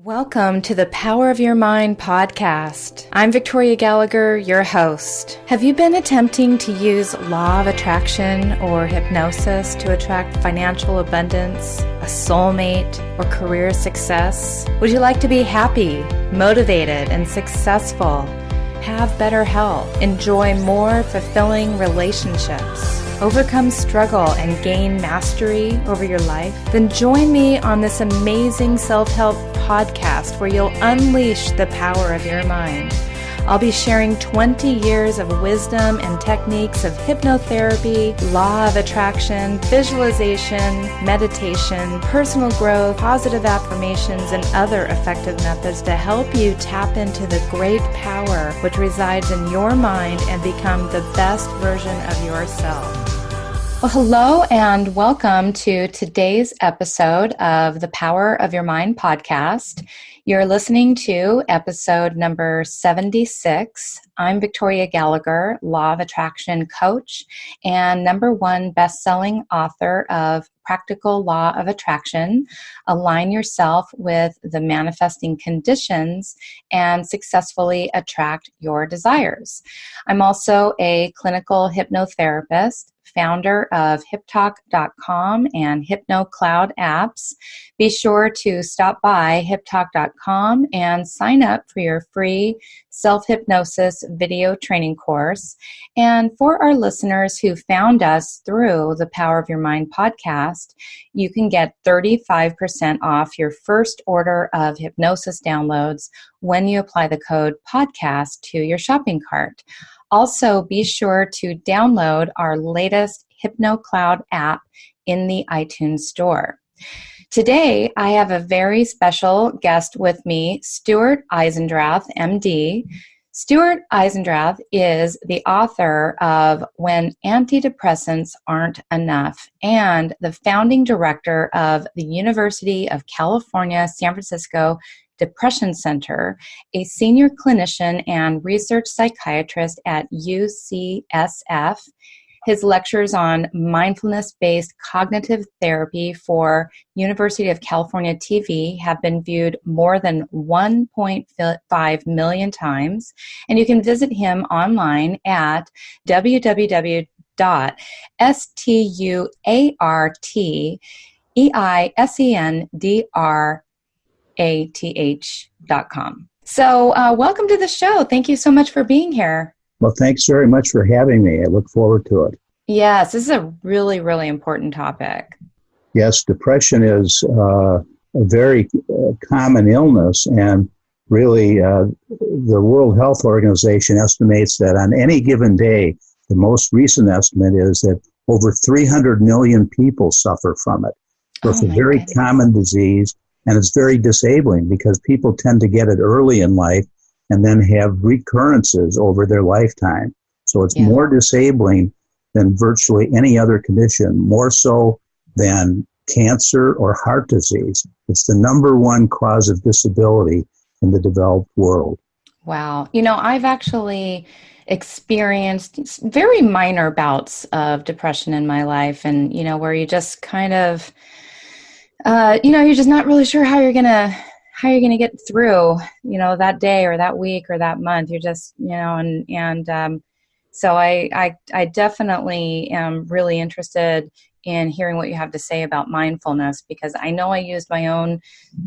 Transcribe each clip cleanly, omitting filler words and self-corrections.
Welcome to the Power of Your Mind podcast. I'm Victoria Gallagher, your host. Have you been attempting to use law of attraction or hypnosis to attract financial abundance, a soulmate, or career success? Would you like to be happy, motivated, and successful? Have better health, enjoy more fulfilling relationships, overcome struggle, and gain mastery over your life? Then join me on this amazing self-help podcast where you'll unleash the power of your mind. I'll be sharing 20 years of wisdom and techniques of hypnotherapy, law of attraction, visualization, meditation, personal growth, positive affirmations, and other effective methods to help you tap into the great power which resides in your mind and become the best version of yourself. Well, hello and welcome to today's episode of the Power of Your Mind podcast. You're listening to episode number 76. I'm Victoria Gallagher, Law of Attraction coach and #1 best-selling author of Practical Law of Attraction, Align Yourself with the Manifesting Conditions and Successfully Attract Your Desires. I'm also a clinical hypnotherapist, founder of HipTalk.com and HypnoCloud apps. Be sure to stop by HipTalk.com and sign up for your free self-hypnosis video training course. And for our listeners who found us through the Power of Your Mind podcast, you can get 35% off your first order of hypnosis downloads when you apply the code podcast to your shopping cart. Also, be sure to download our latest HypnoCloud app in the iTunes Store. Today, I have a very special guest with me, Stuart Eisendrath MD. Stuart Eisendrath is the author of When Antidepressants Aren't Enough and the founding director of the University of California, San Francisco Depression Center, a senior clinician and research psychiatrist at UCSF. His lectures on Mindfulness Based Cognitive Therapy for University of California TV have been viewed more than 1.5 million times, and you can visit him online at www.stuarteisendrath.com. So welcome to the show. Thank you so much for being here. Well, thanks very much for having me. I look forward to it. Yes, this is a really, really important topic. Yes, depression is a very common illness, and really the World Health Organization estimates that on any given day, the most recent estimate is that over 300 million people suffer from it. So it's a very common disease, and it's very disabling because people tend to get it early in life and then have recurrences over their lifetime. So it's more disabling than virtually any other condition, more so than cancer or heart disease. It's the #1 cause of disability in the developed world. Wow. You know, I've actually experienced very minor bouts of depression in my life, and, you know, where you just kind of, you're just not really sure how you're going to get through, that day or that week or that month. You're just, so I definitely am really interested in hearing what you have to say about mindfulness, because I know I used my own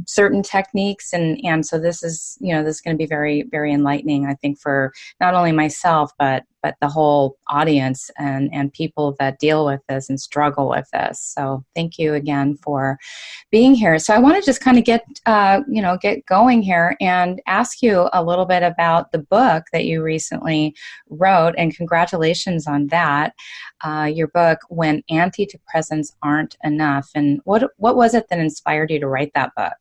certain techniques, and so this is going to be very, very enlightening, I think, for not only myself, but the whole audience and people that deal with this and struggle with this. So thank you again for being here. So I want to just kind of get going here and ask you a little bit about the book that you recently wrote, and congratulations on that. Your book, When Antidepressants Aren't Enough. And what was it that inspired you to write that book?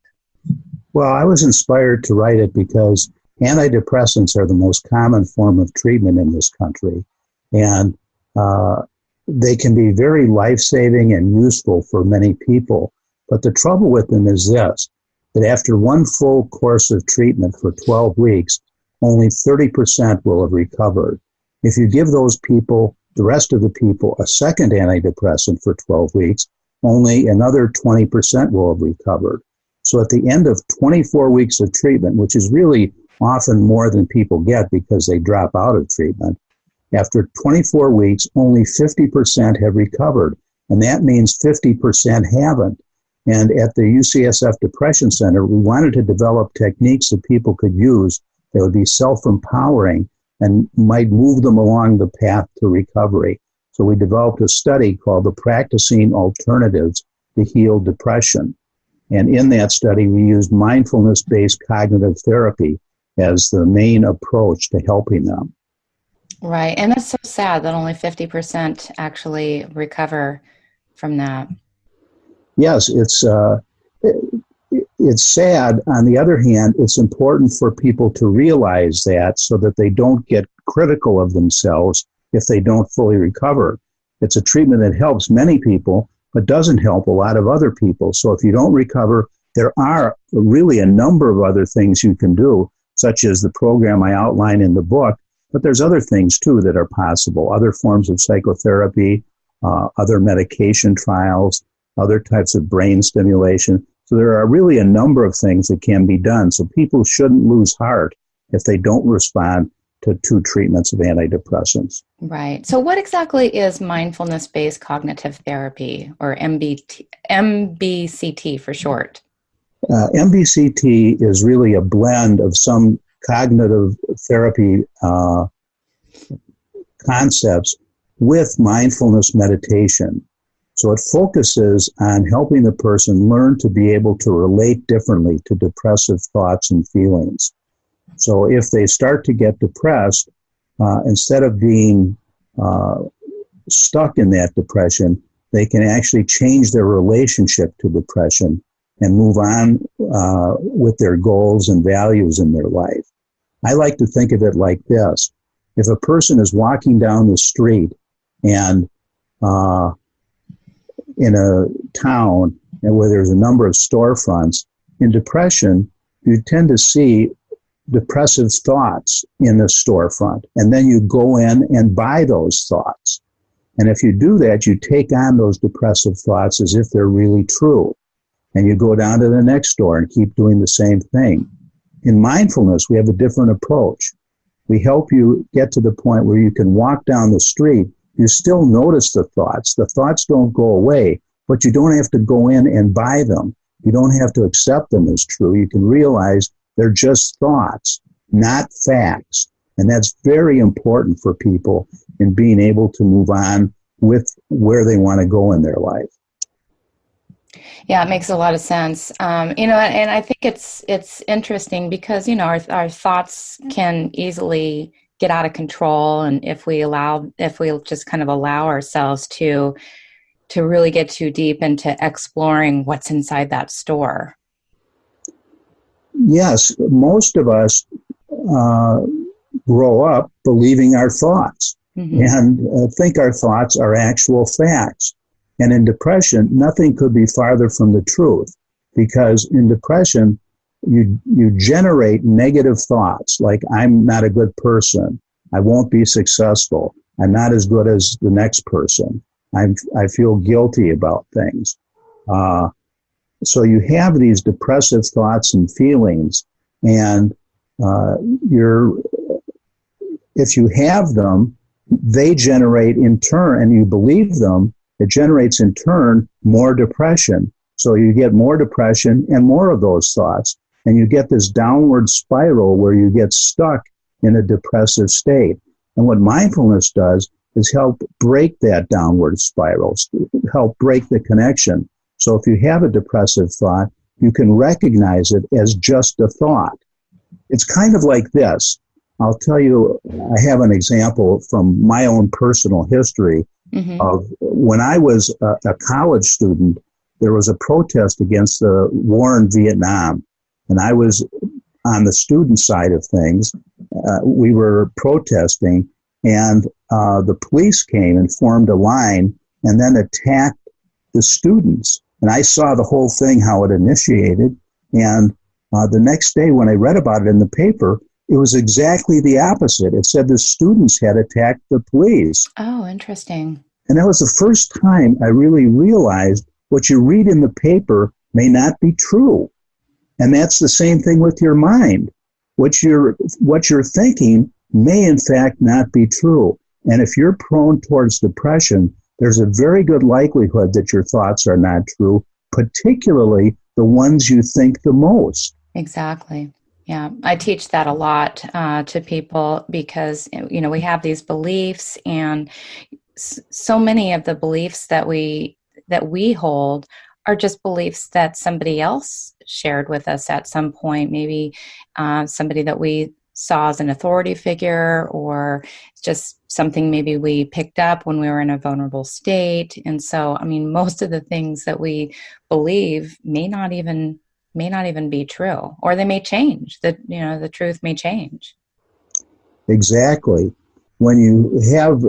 Well, I was inspired to write it because antidepressants are the most common form of treatment in this country, and they can be very life-saving and useful for many people. But the trouble with them is this, that after one full course of treatment for 12 weeks, only 30% will have recovered. If you give those people, the rest of the people, a second antidepressant for 12 weeks, only another 20% will have recovered. So at the end of 24 weeks of treatment, which is really often more than people get because they drop out of treatment, after 24 weeks, only 50% have recovered. And that means 50% haven't. And at the UCSF Depression Center, we wanted to develop techniques that people could use that would be self-empowering and might move them along the path to recovery. So we developed a study called the Practicing Alternatives to Heal Depression. And in that study, we used Mindfulness Based Cognitive Therapy as the main approach to helping them. Right. And it's so sad that only 50% actually recover from that. Yes, it's sad. On the other hand, it's important for people to realize that so that they don't get critical of themselves if they don't fully recover. It's a treatment that helps many people, but doesn't help a lot of other people. So if you don't recover, there are really a number of other things you can do, such as the program I outline in the book, but there's other things too that are possible, other forms of psychotherapy, other medication trials, other types of brain stimulation. So there are really a number of things that can be done. So people shouldn't lose heart if they don't respond to 2 treatments of antidepressants. Right. So what exactly is Mindfulness Based Cognitive Therapy, or MBCT for short? MBCT is really a blend of some cognitive therapy concepts with mindfulness meditation. So it focuses on helping the person learn to be able to relate differently to depressive thoughts and feelings. So if they start to get depressed, instead of being stuck in that depression, they can actually change their relationship to depression and move on with their goals and values in their life. I like to think of it like this. If a person is walking down the street and in a town where there's a number of storefronts, in depression, you tend to see depressive thoughts in the storefront, and then you go in and buy those thoughts. And if you do that, you take on those depressive thoughts as if they're really true. And you go down to the next store and keep doing the same thing. In mindfulness, we have a different approach. We help you get to the point where you can walk down the street. You still notice the thoughts. The thoughts don't go away, but you don't have to go in and buy them. You don't have to accept them as true. You can realize they're just thoughts, not facts. And that's very important for people in being able to move on with where they want to go in their life. Yeah, it makes a lot of sense. And I think it's interesting because, our thoughts can easily get out of control. And if we just kind of allow ourselves to really get too deep into exploring what's inside that store. Yes, most of us grow up believing our thoughts and think our thoughts are actual facts. And in depression, nothing could be farther from the truth, because in depression, you generate negative thoughts like, I'm not a good person, I won't be successful, I'm not as good as the next person, I feel guilty about things. So you have these depressive thoughts and feelings, and if you have them, they generate in turn, and you believe them, it generates in turn more depression. So you get more depression and more of those thoughts, and you get this downward spiral where you get stuck in a depressive state. And what mindfulness does is help break that downward spiral, help break the connection. So if you have a depressive thought, you can recognize it as just a thought. It's kind of like this. I'll tell you, I have an example from my own personal history of when I was a college student. There was a protest against the war in Vietnam, and I was on the student side of things. We were protesting, and the police came and formed a line and then attacked the students. And I saw the whole thing, how it initiated. And the next day when I read about it in the paper, it was exactly the opposite. It said the students had attacked the police. Oh, interesting. And that was the first time I really realized what you read in the paper may not be true. And that's the same thing with your mind. What you're thinking may in fact not be true. And if you're prone towards depression, there's a very good likelihood that your thoughts are not true, particularly the ones you think the most. Exactly. Yeah, I teach that a lot to people because, we have these beliefs, and so many of the beliefs that we hold are just beliefs that somebody else shared with us at some point, maybe somebody that we saw as an authority figure, or just something maybe we picked up when we were in a vulnerable state. And so, most of the things that we believe may not even be true, or they may change. The truth may change. Exactly. When you have,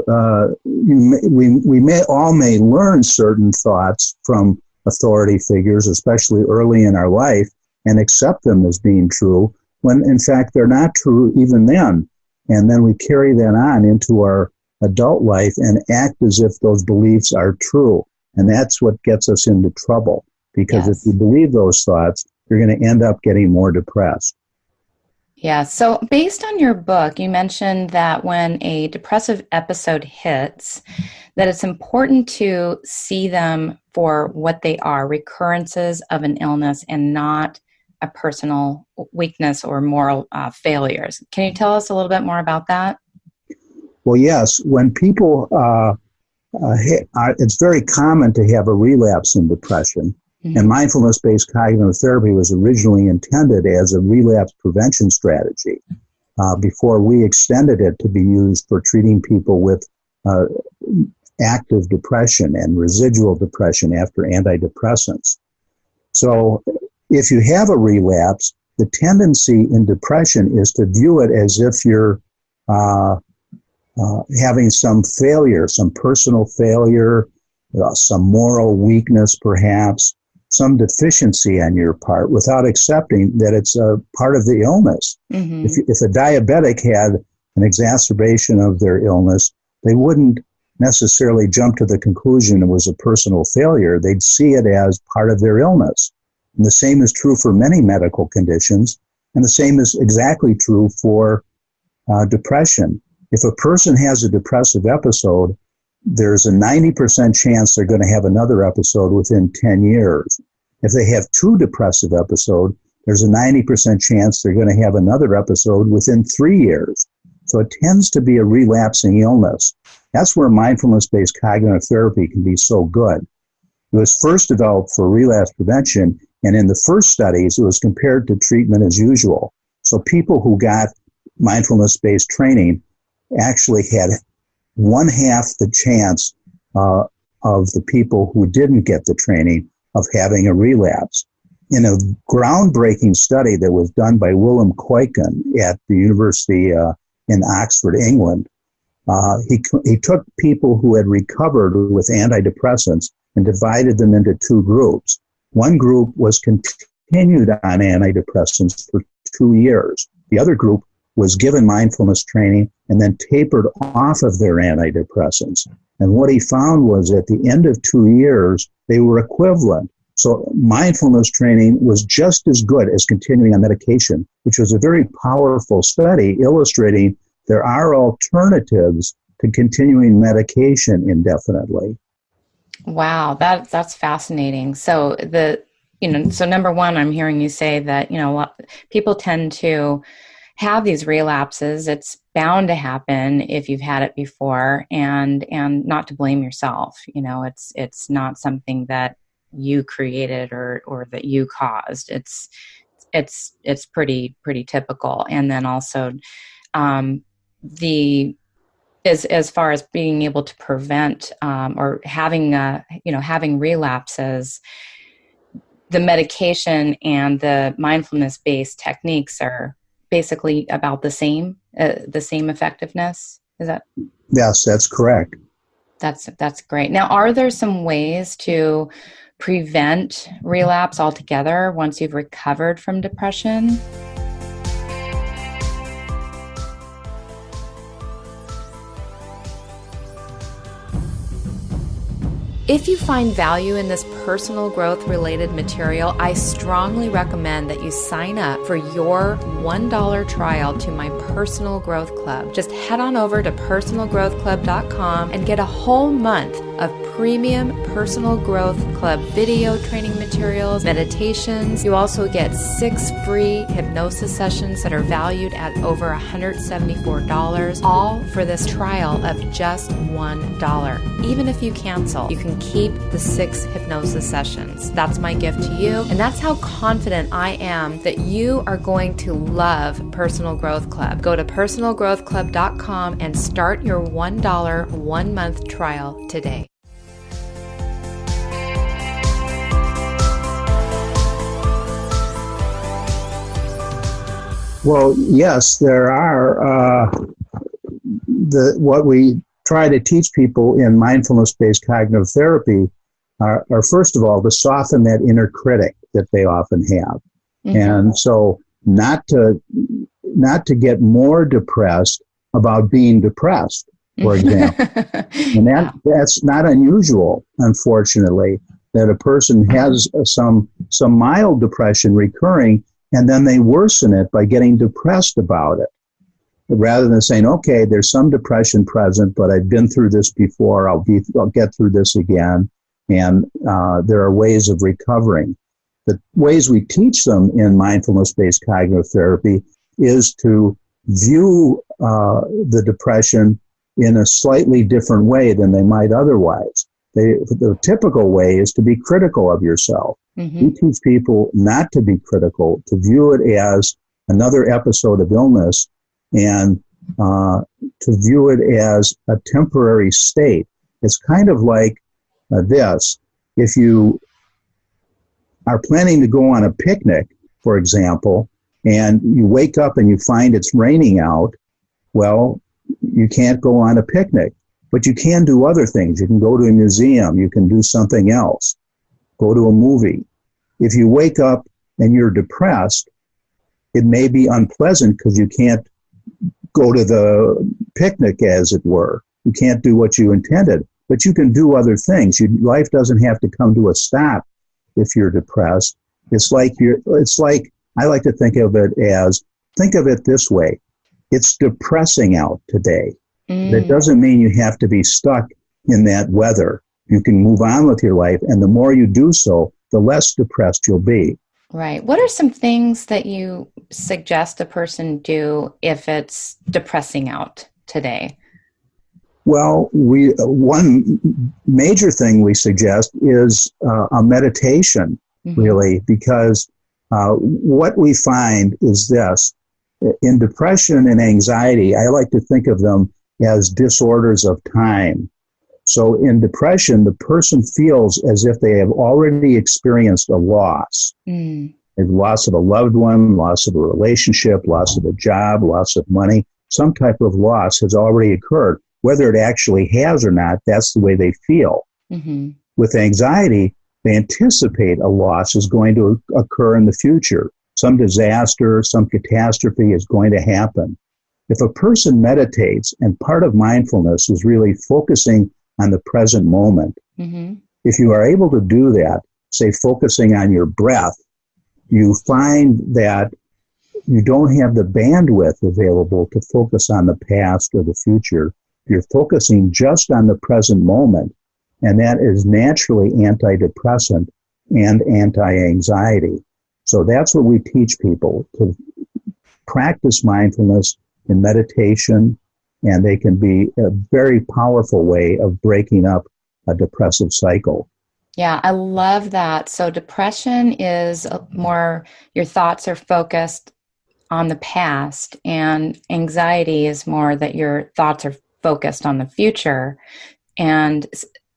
we may learn certain thoughts from authority figures, especially early in our life, and accept them as being true, when in fact they're not true even then. And then we carry that on into our adult life and act as if those beliefs are true. And that's what gets us into trouble, because Yes. if you believe those thoughts, you're going to end up getting more depressed. Yeah. So based on your book, you mentioned that when a depressive episode hits, that it's important to see them for what they are, recurrences of an illness, and not a personal weakness or moral failures. Can you tell us a little bit more about that? Well, yes. When people, it's very common to have a relapse in depression. Mm-hmm. And mindfulness-based cognitive therapy was originally intended as a relapse prevention strategy before we extended it to be used for treating people with active depression and residual depression after antidepressants. So if you have a relapse, the tendency in depression is to view it as if you're having some failure, some personal failure, some moral weakness perhaps, some deficiency on your part, without accepting that it's a part of the illness. Mm-hmm. If a diabetic had an exacerbation of their illness, they wouldn't necessarily jump to the conclusion it was a personal failure. They'd see it as part of their illness. And the same is true for many medical conditions, and the same is exactly true for depression. If a person has a depressive episode, there's a 90% chance they're going to have another episode within 10 years. If they have two depressive episodes, there's a 90% chance they're going to have another episode within 3 years. So it tends to be a relapsing illness. That's where mindfulness-based cognitive therapy can be so good. It was first developed for relapse prevention, and in the first studies, it was compared to treatment as usual. So people who got mindfulness-based training actually had 1/2 the chance of the people who didn't get the training of having a relapse. In a groundbreaking study that was done by Willem Kuyken at the University in Oxford, England, he took people who had recovered with antidepressants and divided them into two groups. One group was continued on antidepressants for 2 years. The other group was given mindfulness training and then tapered off of their antidepressants. And what he found was at the end of 2 years, they were equivalent. So mindfulness training was just as good as continuing on medication, which was a very powerful study illustrating there are alternatives to continuing medication indefinitely. Wow, that's fascinating. So so number one, I'm hearing you say that, people tend to have these relapses. It's bound to happen if you've had it before, and not to blame yourself. It's not something that you created or that you caused. It's pretty typical. And then also as far as being able to prevent or having relapses, the medication and the mindfulness-based techniques are basically about the same effectiveness. Is that? Yes, that's correct. That's great. Now, are there some ways to prevent relapse altogether once you've recovered from depression? If you find value in this personal growth related material, I strongly recommend that you sign up for your $1 trial to my Personal Growth Club. Just head on over to personalgrowthclub.com and get a whole month of premium Personal Growth Club video training materials, meditations. You also get 6 free hypnosis sessions that are valued at over $174, all for this trial of just $1. Even if you cancel, you can keep the 6 hypnosis sessions. That's my gift to you, and that's how confident I am that you are going to love Personal Growth Club. Go to personalgrowthclub.com and start your $1 1-month trial today. Well, yes, there are. What we try to teach people in mindfulness-based cognitive therapy are first of all, to soften that inner critic that they often have. Mm-hmm. And so not to get more depressed about being depressed, for example. And that's not unusual, unfortunately, that a person has some mild depression recurring, and then they worsen it by getting depressed about it. Rather than saying, okay, there's some depression present, but I've been through this before, I'll get through this again, and there are ways of recovering. The ways we teach them in mindfulness-based cognitive therapy is to view the depression in a slightly different way than they might otherwise. The typical way is to be critical of yourself. Mm-hmm. We teach people not to be critical, to view it as another episode of illness, and to view it as a temporary state. It's kind of like this. If you are planning to go on a picnic, for example, and you wake up and you find it's raining out, well, you can't go on a picnic. But you can do other things. You can go to a museum. You can do something else. Go to a movie. If you wake up and you're depressed, it may be unpleasant because you can't go to the picnic, as it were. You can't do what you intended, but you can do other things. Life doesn't have to come to a stop if you're depressed. It's like I like to think of it this way. It's depressing out today. That doesn't mean you have to be stuck in that weather. You can move on with your life, and the more you do so, the less depressed you'll be. Right. What are some things that you suggest a person do if it's depressing out today? Well, one major thing we suggest is a meditation, mm-hmm. really, because what we find is this. In depression and anxiety, I like to think of them as disorders of time. So in depression, the person feels as if they have already experienced a loss. A loss of a loved one, loss of a relationship, loss of a job, loss of money. Some type of loss has already occurred. Whether it actually has or not, that's the way they feel. Mm-hmm. With anxiety, they anticipate a loss is going to occur in the future. Some disaster, some catastrophe is going to happen. If a person meditates, and part of mindfulness is really focusing on the present moment, mm-hmm. if you are able to do that, say focusing on your breath, you find that you don't have the bandwidth available to focus on the past or the future. You're focusing just on the present moment, and that is naturally antidepressant and anti-anxiety. So that's what we teach people, to practice mindfulness in meditation, and they can be a very powerful way of breaking up a depressive cycle. Yeah, I love that. So depression is more, your thoughts are focused on the past, and anxiety is more that your thoughts are focused on the future. And,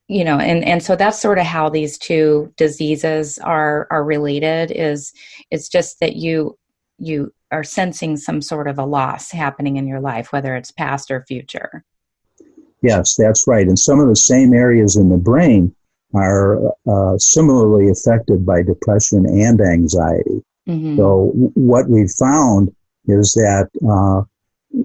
you know, and so that's sort of how these two diseases are related, is it's just that you are sensing some sort of a loss happening in your life, whether it's past or future. Yes, that's right. And some of the same areas in the brain are similarly affected by depression and anxiety. Mm-hmm. So what we've found is that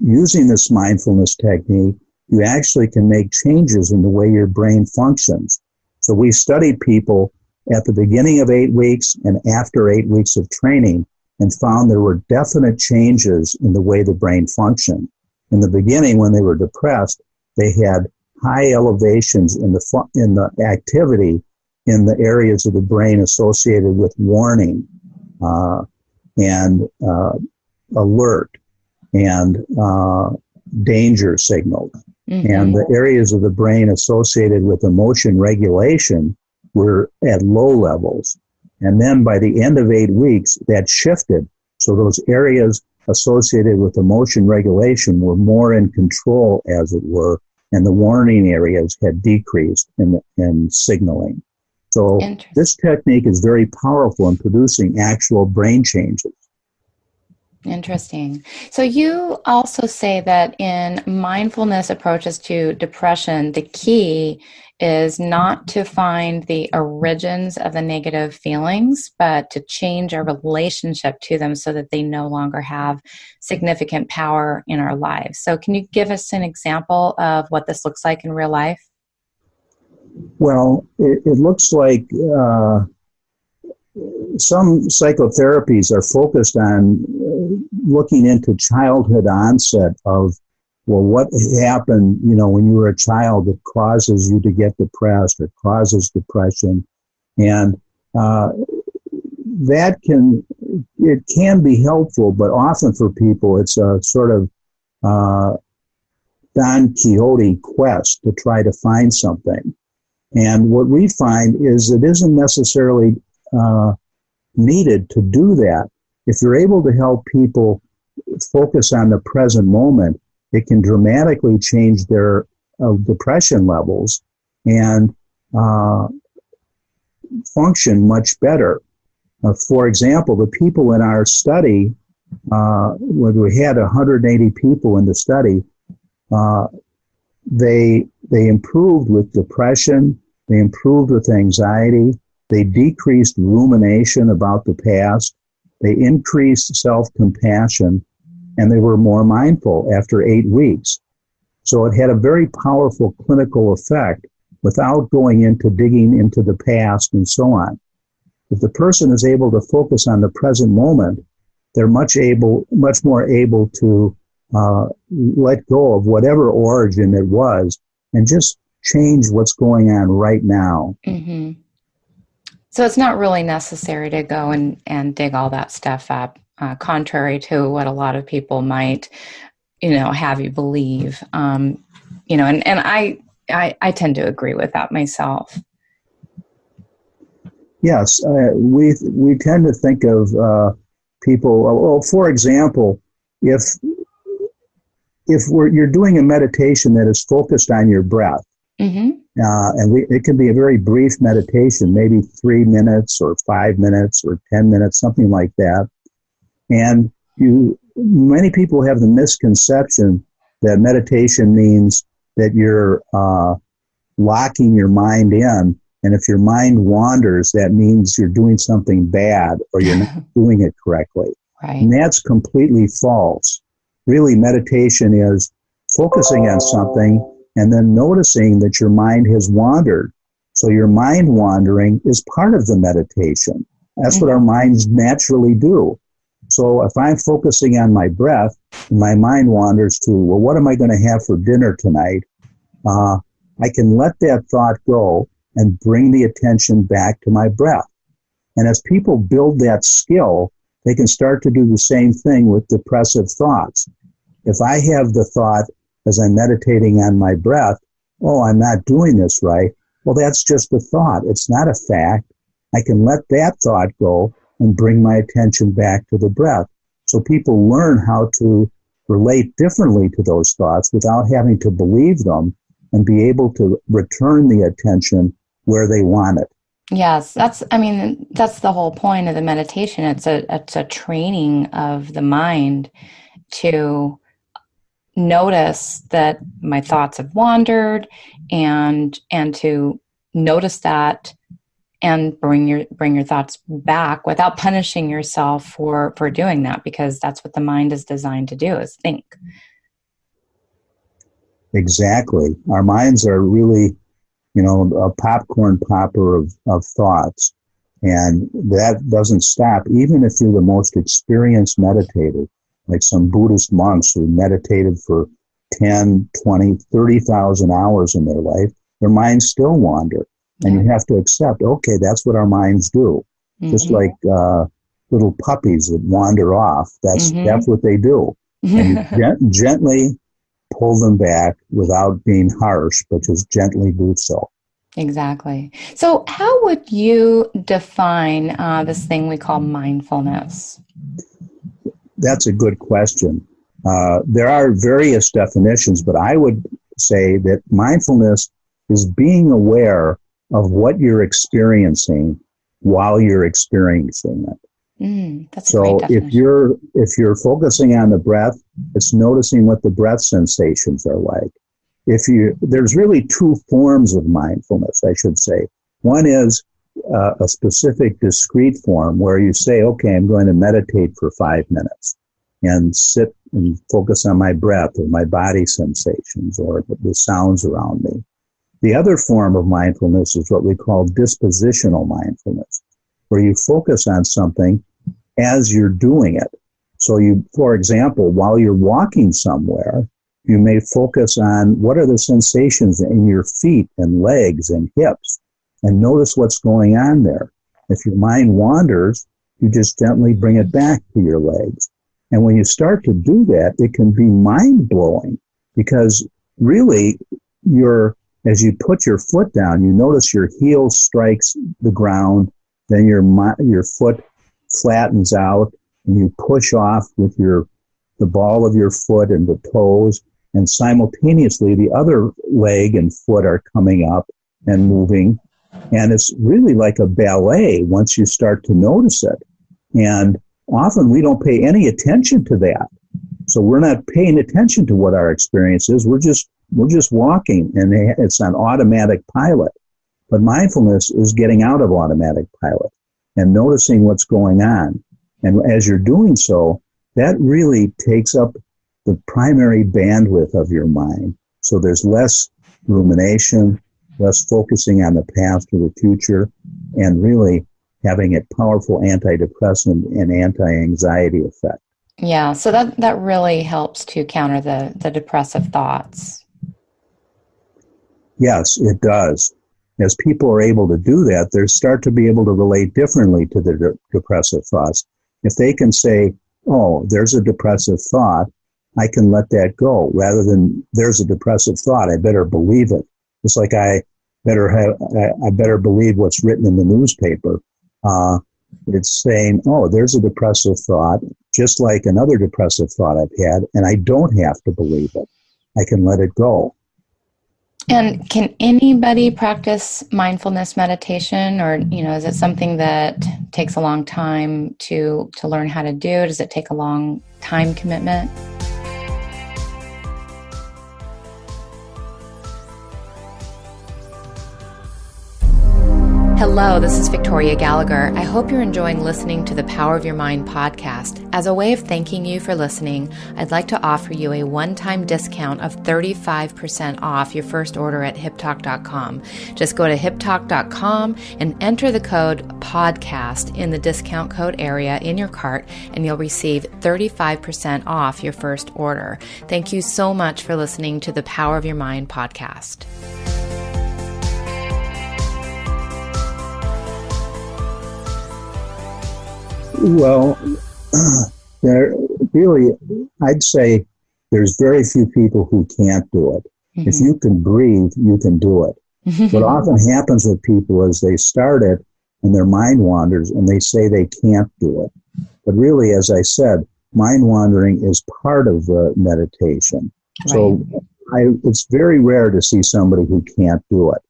using this mindfulness technique, you actually can make changes in the way your brain functions. So we studied people at the beginning of 8 weeks and after 8 weeks of training and found there were definite changes in the way the brain functioned. In the beginning, when they were depressed, they had high elevations in the activity in the areas of the brain associated with warning and alert and danger signals. Mm-hmm. And the areas of the brain associated with emotion regulation were at low levels. And then by the end of 8 weeks, that shifted. So those areas associated with emotion regulation were more in control, as it were, and the warning areas had decreased in signaling. So this technique is very powerful in producing actual brain changes. Interesting. So you also say that in mindfulness approaches to depression, the key is not to find the origins of the negative feelings, but to change our relationship to them so that they no longer have significant power in our lives. So can you give us an example of what this looks like in real life? Well, it looks like some psychotherapies are focused on looking into childhood onset of, well, what happened, when you were a child that causes you to get depressed or causes depression. And that can be helpful, but often for people it's a sort of Don Quixote quest to try to find something. And what we find is it isn't necessarily needed to do that. If you're able to help people focus on the present moment, it can dramatically change their depression levels and function much better. For example, the people in our study, when we had 180 people in the study, they improved with depression, they improved with anxiety, they decreased rumination about the past, they increased self-compassion, and they were more mindful after 8 weeks. So it had a very powerful clinical effect without going into digging into the past and so on. If the person is able to focus on the present moment, they're much more able to let go of whatever origin it was and just change what's going on right now. Mm-hmm. So it's not really necessary to go and dig all that stuff up, contrary to what a lot of people might, have you believe. And I tend to agree with that myself. Yes, we tend to think of people. Well, for example, if you're doing a meditation that is focused on your breath, mm-hmm. It can be a very brief meditation, maybe 3 minutes or 5 minutes or 10 minutes, something like that. And many people have the misconception that meditation means that you're locking your mind in. And if your mind wanders, that means you're doing something bad or you're not doing it correctly. Right. And that's completely false. Really, meditation is focusing on something and then noticing that your mind has wandered. So your mind wandering is part of the meditation. That's what our minds naturally do. So if I'm focusing on my breath, and my mind wanders to, well, what am I going to have for dinner tonight? I can let that thought go and bring the attention back to my breath. And as people build that skill, they can start to do the same thing with depressive thoughts. If I have the thought as I'm meditating on my breath, oh, I'm not doing this right, well, that's just a thought. It's not a fact. I can let that thought go and bring my attention back to the breath. So people learn how to relate differently to those thoughts without having to believe them and be able to return the attention where they want it. Yes, that's the whole point of the meditation. It's a training of the mind to notice that my thoughts have wandered and to notice that and bring your thoughts back without punishing yourself for doing that, because that's what the mind is designed to do, is think. Exactly. Our minds are really a popcorn popper of thoughts. And that doesn't stop, even if you're the most experienced meditator, like some Buddhist monks who meditated for 10, 20, 30,000 hours in their life, their minds still wander. And you have to accept, okay, that's what our minds do. Just like little puppies that wander off. That's what they do. And you gently pull them back without being harsh, but just gently do so. Exactly. So how would you define this thing we call mindfulness? That's a good question. There are various definitions, but I would say that mindfulness is being aware of what you're experiencing while you're experiencing it. That's a great definition. if you're focusing on the breath, it's noticing what the breath sensations are like. There's really two forms of mindfulness, I should say. One is a specific discrete form where you say, okay, I'm going to meditate for 5 minutes and sit and focus on my breath or my body sensations or the sounds around me. The other form of mindfulness is what we call dispositional mindfulness, where you focus on something as you're doing it. So for example, while you're walking somewhere, you may focus on what are the sensations in your feet and legs and hips and notice what's going on there. If your mind wanders, you just gently bring it back to your legs. And when you start to do that, it can be mind-blowing because really as you put your foot down, you notice your heel strikes the ground, then your foot flattens out and you push off with the ball of your foot and the toes. And simultaneously, the other leg and foot are coming up and moving. And it's really like a ballet once you start to notice it. And often we don't pay any attention to that. So we're not paying attention to what our experience is. We're just walking, and it's on automatic pilot. But mindfulness is getting out of automatic pilot and noticing what's going on. And as you're doing so, that really takes up the primary bandwidth of your mind. So there's less rumination, less focusing on the past or the future, and really having a powerful antidepressant and anti-anxiety effect. Yeah, so that really helps to counter the depressive thoughts. Yes, it does. As people are able to do that, they start to be able to relate differently to the depressive thoughts. If they can say, oh, there's a depressive thought, I can let that go, rather than there's a depressive thought, I better believe it. It's like I better believe what's written in the newspaper. It's saying, oh, there's a depressive thought, just like another depressive thought I've had, and I don't have to believe it. I can let it go. And can anybody practice mindfulness meditation, or, is it something that takes a long time to learn how to do? Does it take a long time commitment? Hello, this is Victoria Gallagher. I hope you're enjoying listening to the Power of Your Mind podcast. As a way of thanking you for listening, I'd like to offer you a one-time discount of 35% off your first order at hiptalk.com. Just go to hiptalk.com and enter the code PODCAST in the discount code area in your cart, and you'll receive 35% off your first order. Thank you so much for listening to the Power of Your Mind podcast. Well, I'd say there's very few people who can't do it. Mm-hmm. If you can breathe, you can do it. What often happens with people is they start it and their mind wanders and they say they can't do it. But really, as I said, mind wandering is part of the meditation. Right. So it's very rare to see somebody who can't do it.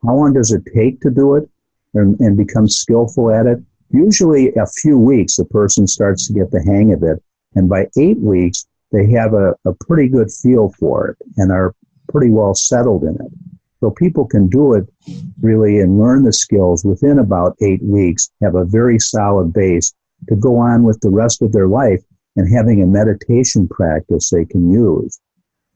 How long does it take to do it and become skillful at it? Usually a few weeks, the person starts to get the hang of it. And by 8 weeks, they have a pretty good feel for it and are pretty well settled in it. So people can do it really and learn the skills within about 8 weeks, have a very solid base to go on with the rest of their life and having a meditation practice they can use.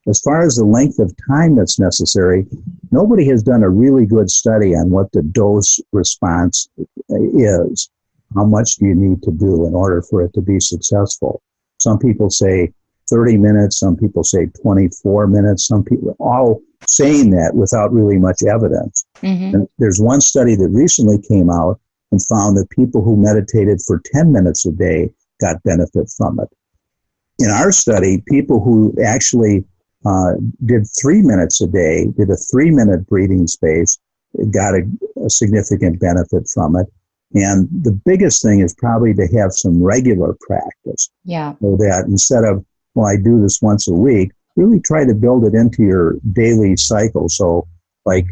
as far as the length of time that's necessary, nobody has done a really good study on what the dose response is. How much do you need to do in order for it to be successful? Some people say 30 minutes, some people say 24 minutes, some people all saying that without really much evidence. Mm-hmm. And there's one study that recently came out and found that people who meditated for 10 minutes a day got benefit from it. In our study, people who actually did 3 minutes a day, did a 3-minute breathing space, got a significant benefit from it. And the biggest thing is probably to have some regular practice. Yeah. So that instead of, well, I do this once a week, really try to build it into your daily cycle. So like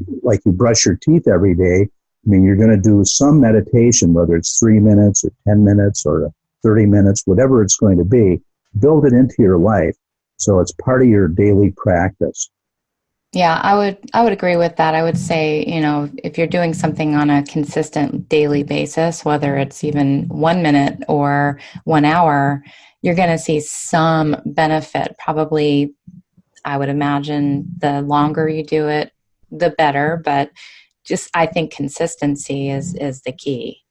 you brush your teeth every day, I mean, you're going to do some meditation, whether it's 3 minutes or 10 minutes or 30 minutes, whatever it's going to be, build it into your life. So it's part of your daily practice. Yeah, I would agree with that. I would say, if you're doing something on a consistent daily basis, whether it's even 1 minute or 1 hour, you're going to see some benefit. Probably, I would imagine the longer you do it, the better. But I think consistency is the key.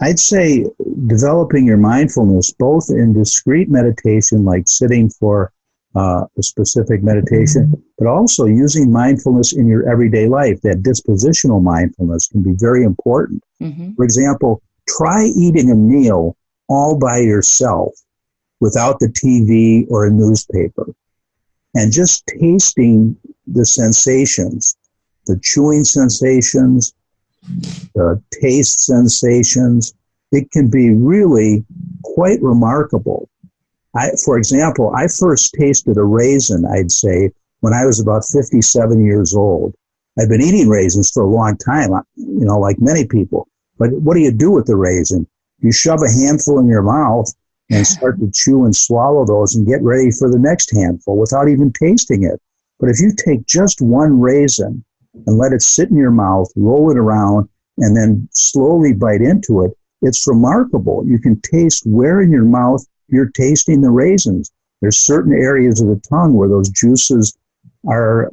I'd say developing your mindfulness, both in discrete meditation, like sitting for a specific meditation, but also using mindfulness in your everyday life. That dispositional mindfulness can be very important. Mm-hmm. For example, try eating a meal all by yourself without the TV or a newspaper and just tasting the sensations, the chewing sensations, the taste sensations. It can be really quite remarkable. For example, I first tasted a raisin, I'd say, when I was about 57 years old. I've been eating raisins for a long time, like many people. But what do you do with the raisin? You shove a handful in your mouth and start to chew and swallow those and get ready for the next handful without even tasting it. But if you take just one raisin and let it sit in your mouth, roll it around, and then slowly bite into it, it's remarkable. You can taste where in your mouth you're tasting the raisins. There's certain areas of the tongue where those juices are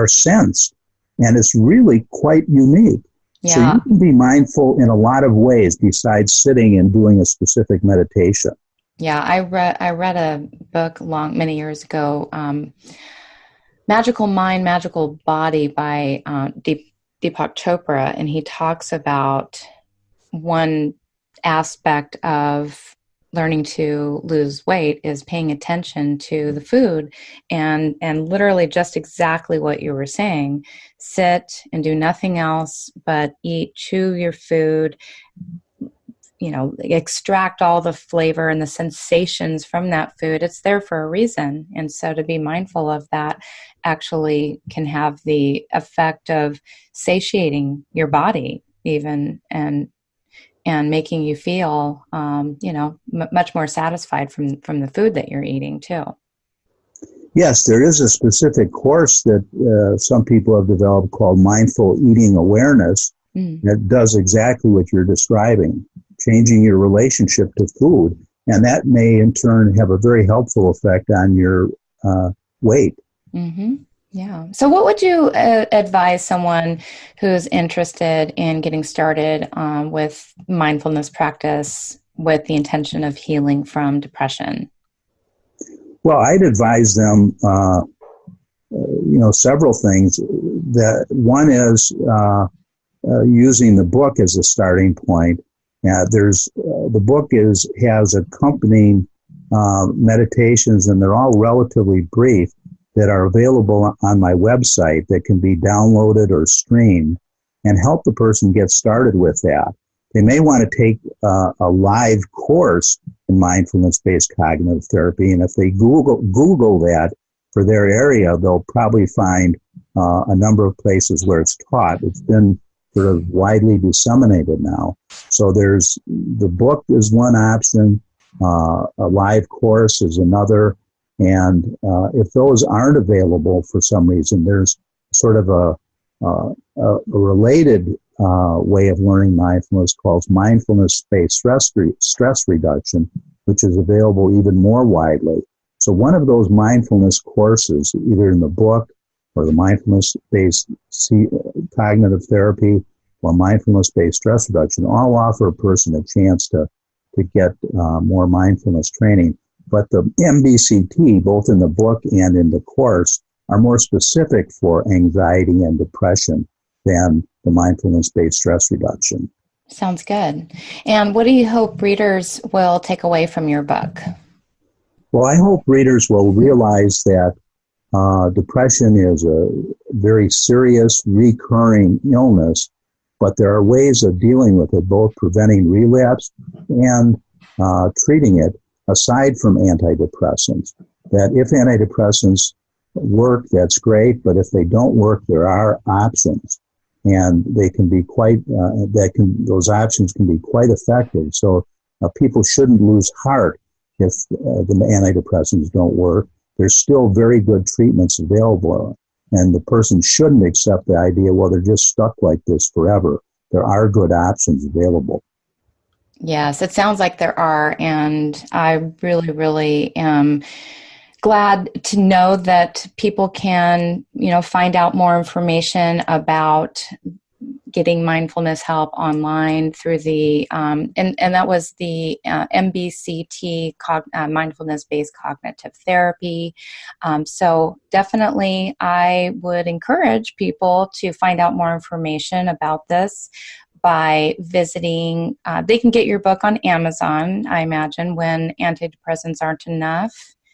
sensed, and it's really quite unique. Yeah. So you can be mindful in a lot of ways besides sitting and doing a specific meditation. Yeah, I read a book many years ago, Magical Mind, Magical Body by Deepak Chopra, and he talks about one aspect of learning to lose weight is paying attention to the food and literally just exactly what you were saying. Sit and do nothing else but eat, chew your food, extract all the flavor and the sensations from that food. It's there for a reason. And so to be mindful of that actually can have the effect of satiating your body even and making you feel, much more satisfied from the food that you're eating too. Yes, there is a specific course that some people have developed called Mindful Eating Awareness that does exactly what you're describing, changing your relationship to food. And that may in turn have a very helpful effect on your weight. Mm-hmm. Yeah. So what would you advise someone who's interested in getting started with mindfulness practice with the intention of healing from depression? Well, I'd advise them, several things. That one is using the book as a starting point. The book has accompanying meditations, and they're all relatively brief, that are available on my website that can be downloaded or streamed and help the person get started with that. They may want to take a live course in mindfulness-based cognitive therapy, and if they Google that for their area, they'll probably find a number of places where it's taught. It's been sort of widely disseminated now. So the book is one option, a live course is another. And if those aren't available for some reason, there's sort of a related way of learning mindfulness called Mindfulness Based Stress Reduction, which is available even more widely. So one of those mindfulness courses, either in the book or the Mindfulness Based Cognitive Therapy or Mindfulness Based Stress Reduction, all offer a person a chance to get more mindfulness training. But the MBCT, both in the book and in the course, are more specific for anxiety and depression than the mindfulness-based stress reduction. Sounds good. And what do you hope readers will take away from your book? Well, I hope readers will realize that depression is a very serious, recurring illness, but there are ways of dealing with it, both preventing relapse and treating it, aside from antidepressants. That if antidepressants work, that's great, but if they don't work, there are options, and they can be those options can be quite effective. So people shouldn't lose heart if the antidepressants don't work. There's still very good treatments available, and the person shouldn't accept the idea, well, they're just stuck like this forever. There are good options available. Yes, it sounds like there are, and I really, really am glad to know that people can, find out more information about getting mindfulness help online through the, and that was the MBCT, Mindfulness Based Cognitive Therapy. So definitely I would encourage people to find out more information about this by visiting, they can get your book on Amazon, I imagine, when Antidepressants Aren't Enough.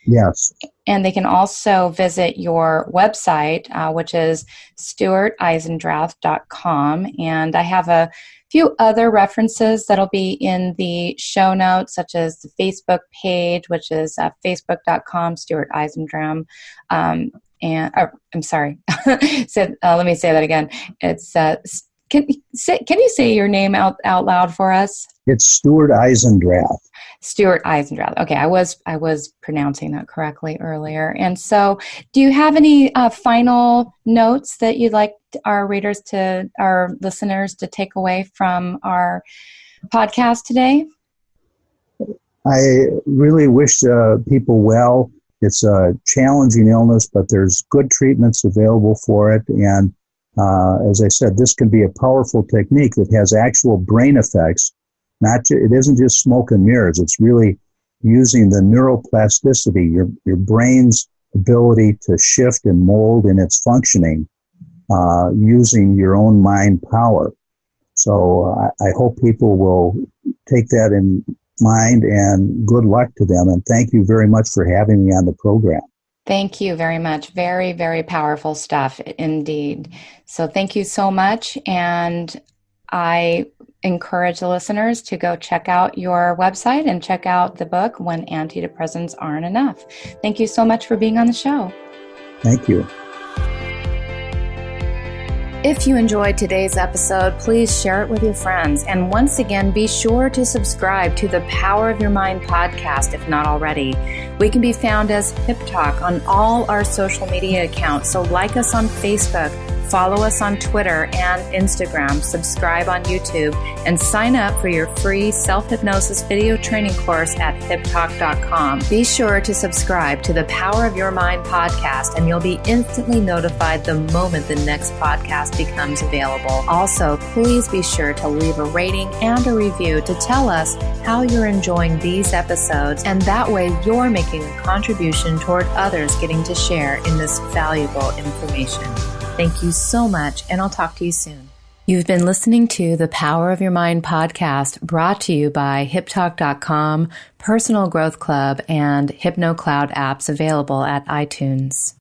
Yes. And they can also visit your website, which is stuarteisendrath.com. And I have a few other references that'll be in the show notes, such as the Facebook page, which is facebook.com, Stuart Eisendrath. I'm sorry. Let me say that again. It's Can you say your name out loud for us? It's Stuart Eisendrath. Stuart Eisendrath. Okay, I was pronouncing that correctly earlier. And so, do you have any final notes that you'd like our listeners to take away from our podcast today? I really wish people well. It's a challenging illness, but there's good treatments available for it. And as I said, this can be a powerful technique that has actual brain effects. It isn't just smoke and mirrors. It's really using the neuroplasticity, your brain's ability to shift and mold in its functioning, using your own mind power. So I hope people will take that in mind, and good luck to them. And thank you very much for having me on the program. Thank you very much. Very, very powerful stuff indeed. So thank you so much. And I encourage the listeners to go check out your website and check out the book, When Antidepressants Aren't Enough. Thank you so much for being on the show. Thank you. If you enjoyed today's episode, please share it with your friends. And once again, be sure to subscribe to the Power of Your Mind podcast if not already. We can be found as Hip Talk on all our social media accounts. So like us on Facebook, follow us on Twitter and Instagram, subscribe on YouTube, and sign up for your free self-hypnosis video training course at hiptalk.com. Be sure to subscribe to the Power of Your Mind podcast, and you'll be instantly notified the moment the next podcast becomes available. Also, please be sure to leave a rating and a review to tell us how you're enjoying these episodes, and that way you're making a contribution toward others getting to share in this valuable information. Thank you so much, and I'll talk to you soon. You've been listening to the Power of Your Mind podcast, brought to you by HipTalk.com, Personal Growth Club, and HypnoCloud apps available at iTunes.